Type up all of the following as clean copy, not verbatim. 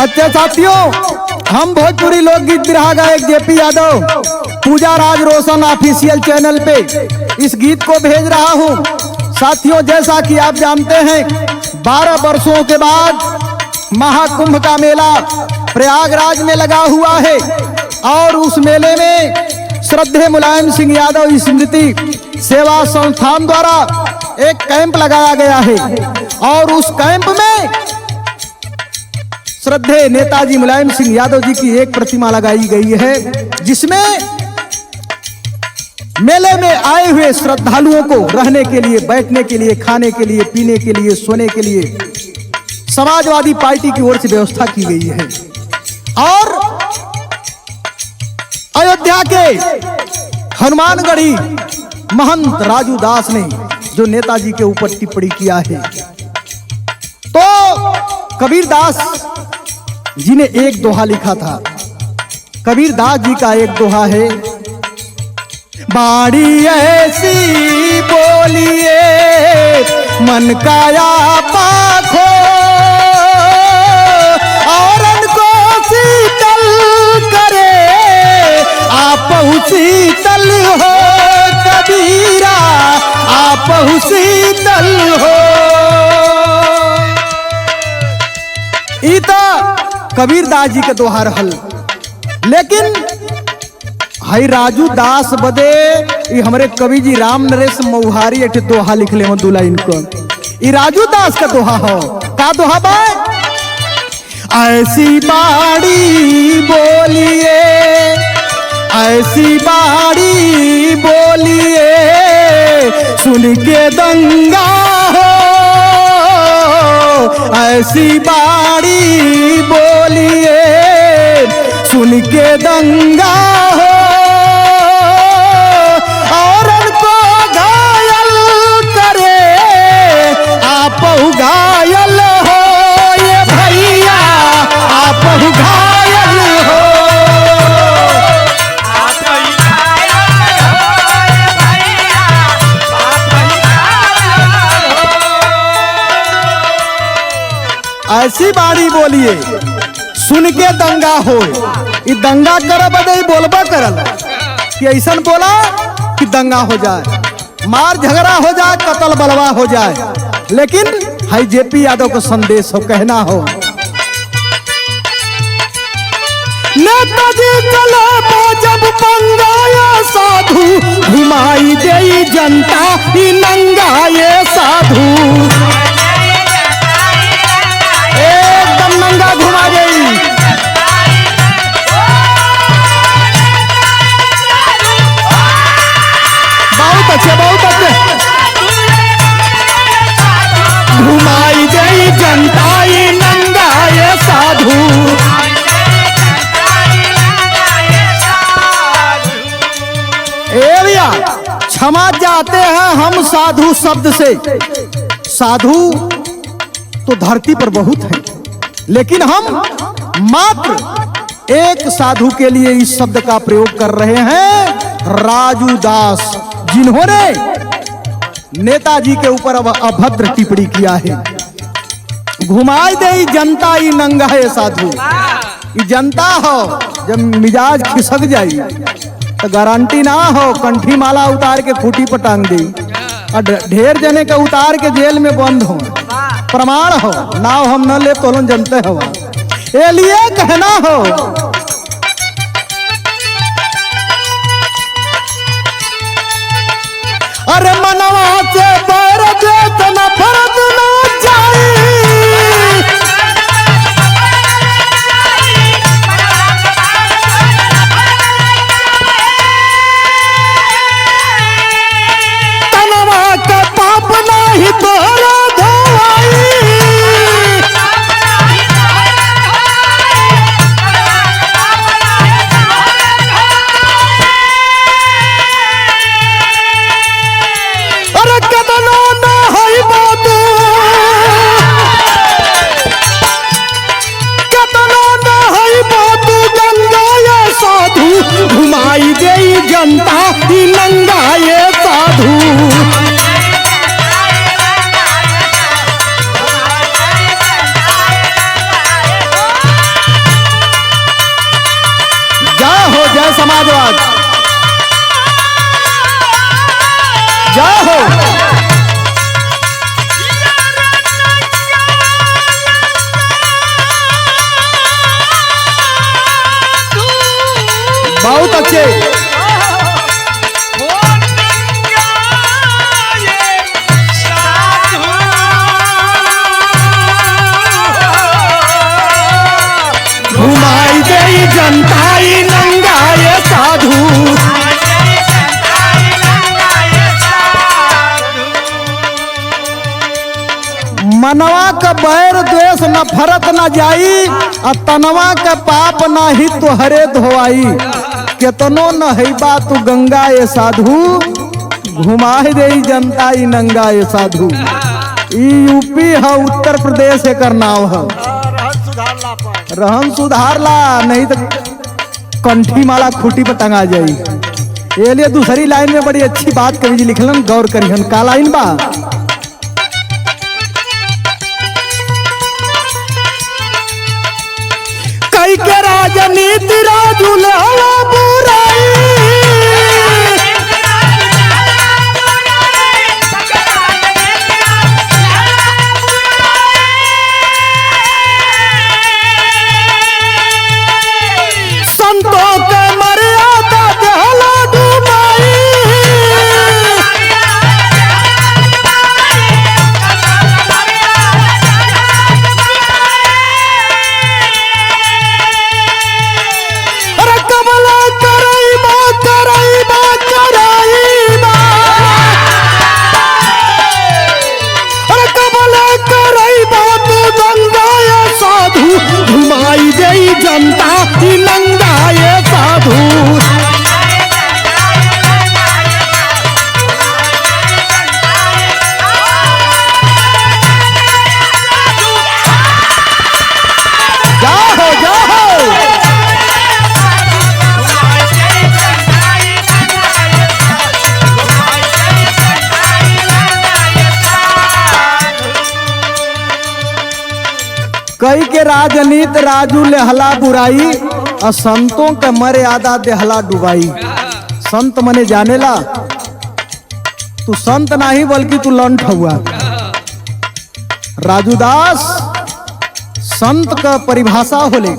अच्छा साथियों, हम भोजपुरी लोकगीत बिरहा गायक जेपी यादव पूजा राज रोशन ऑफिशियल चैनल पे इस गीत को भेज रहा हूँ। साथियों, जैसा कि आप जानते हैं 12 वर्षों के बाद महाकुंभ का मेला प्रयागराज में लगा हुआ है और उस मेले में श्रद्धेय मुलायम सिंह यादव स्मृति सेवा संस्थान द्वारा एक कैंप लगाया गया है और उस कैंप में श्रद्धेय नेताजी मुलायम सिंह यादव जी की एक प्रतिमा लगाई गई है, जिसमें मेले में आए हुए श्रद्धालुओं को रहने के लिए, बैठने के लिए, खाने के लिए, पीने के लिए, सोने के लिए समाजवादी पार्टी की ओर से व्यवस्था की गई है। और अयोध्या के हनुमानगढ़ी महंत राजू दास ने जो नेताजी के ऊपर टिप्पणी किया है, तो कबीर दास जी ने एक दोहा लिखा था। कबीर दास जी का एक दोहा है, बाड़ी ऐसी बोलिए मन काया पाखो और को शीतल करे आप शीतल हो कबीरा आप शीतल हो। कबीर दास जी के दोहा रहल, लेकिन हई राजू दास बदे ये हमरे कवि जी राम नरेश मौहारी एक दोहा लिख ले दूल्हा इनको। ये राजू दास का दोहा हो, का दोहा बा? ऐसी बाड़ी बोलिए ऐसी बाड़ी बोलिए सुन के दंगा हो, ऐसी बाड़ी बोलिए सुन के दंगा हो और उनको घायल करे आप घायल हो ये भैया आप घायल हो। ऐसी बाड़ी बोलिए सुन के दंगा हो, ये दंगा कर बदे बोलबा करल कि ऐसा बोला कि दंगा हो जाए, मार झगड़ा हो जाए, कत्ल बलवा हो जाए। लेकिन हाई जेपी यादव को संदेश हो, कहना हो, नेताजी चले जब पंगाया साधु घुमाई दे जनता ही नंगाए साधु, एकदम नंगा घुमा गई। बहुत अच्छे बहुत अच्छे। घुमाई गई जनता ये नंगा ये साधु, एरिया क्षमा जाते हैं हम साधु शब्द से। साधु तो धरती पर बहुत है, लेकिन हम मात्र एक साधु के लिए इस शब्द का प्रयोग कर रहे हैं, राजू दास, जिन्होंने नेताजी के ऊपर अब अभद्र टिप्पणी किया है। घुमाई दे जनता ही नंगा है साधु, ये जनता हो जब मिजाज खिसक जाई तो गारंटी ना हो कंठी माला उतार के खूटी पर टांग दी और ढेर जने का उतार के जेल में बंद हो। प्रमाण हो, नाव हम न ले तो जनते हो, ये लिए कहना हो, अरे मनवा से बैर देत नफरत न जाई, तनवा का पाप नहीं तोरा धोवाई, जय हो, जय समाजवाद, जय हो। बहुत अच्छे। घुमाई गई जनताई नंगाए साधु, मनवा का बैर द्वेष नफरत न जाई, और तनवा का पाप ना ही तुहरे धोवाई। केतनो न है बात तू गंगा ये साधु, घुमाए दे जनता ई नंगा ये साधु। ई यूपी है, उत्तर प्रदेश एकर नाव है। रहन सुधार ला, नहीं तो कंठी माला खूटी पर टंगा जाई। ये लिए दूसरी लाइन में बड़ी अच्छी बात कवि जी लिखलन, गौर करिहन। का लाइन बा? कई के राजनीति राजू ले बुराई, संतों के मर्यादा देहला डुबाई। अरे कमला करईबा करईबा करईबा, अरे कमला करईबा तू गंगाए साधु, घुमाई गई जनता की नंगाए साधु। जाओ जाओ, कई के राजनीत राजू लेहला बुराई, और संतों के मर्यादा देहला डुबाई। संत मने जानेला, तू संत नहीं बल्कि तू लंठ हुआ। राजूदास संत का परिभाषा होले,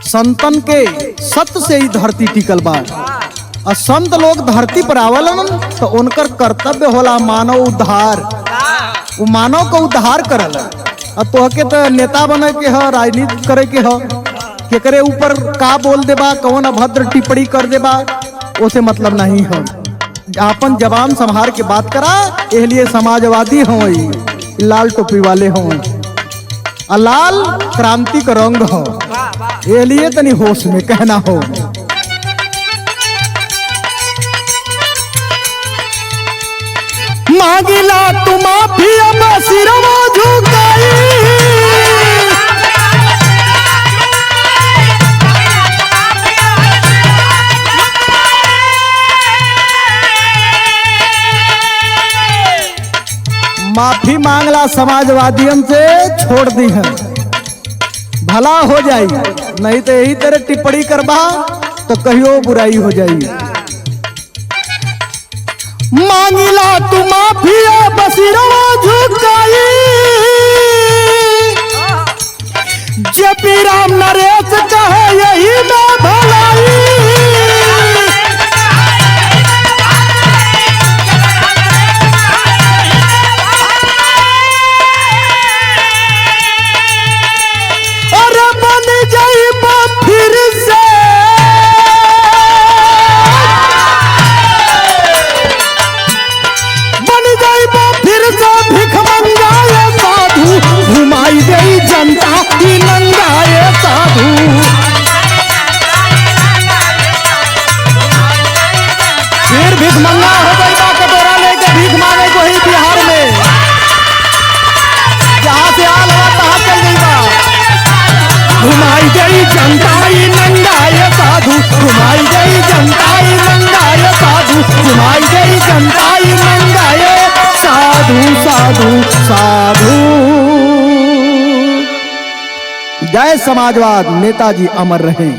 संतन के सत्य से ही धरती टिकल बा। और संत लोग धरती पर आवलन तो उनकर कर्तव्य होला मानव उद्धार। वो मानव का उद्धार करल। और तोहके तो नेता बने के ह, राजनीति करे के ह, केकरे ऊपर का बोल देबा, कौन अभद्र टिप्पणी कर देबा, उसे मतलब नहीं है। आपन जवान संभार के बात करा। इसलिए समाजवादी हो, लाल टोपी वाले हो, और लाल क्रांति का रंग हो। इसलिए तनी होश में कहना हो। मांगिला तू माफी अब सिरवा झुकाई, माफी मांगला समाजवादियों से, छोड़ दी है भला हो जाई। नहीं तो यही तरह टिप्पणी करबा तो कहियो बुराई हो जाई। मांगिला तू माफी बसिरवा झुकाई, जेपी राम नरेश कहे यही में भलाई। अरे बन जाइबा फिर से, बन जाइबा फिर से भिख मंगाए साधु, घुमाई गई जनता की नंगाए साधु। फिर भीख मंगा हो गई बा, कटोरा लेके भीख मांगे को ही बिहार में, जहाँ से आल हुआ तहाँ चल गई बा। घुमाई गई जनताई नंगाए साधु, घुमाई गई जनताई नंगाए साधु, घुमाई गई जनताई नंगाए साधु साधु साधु। जय समाजवाद, नेताजी अमर रहे।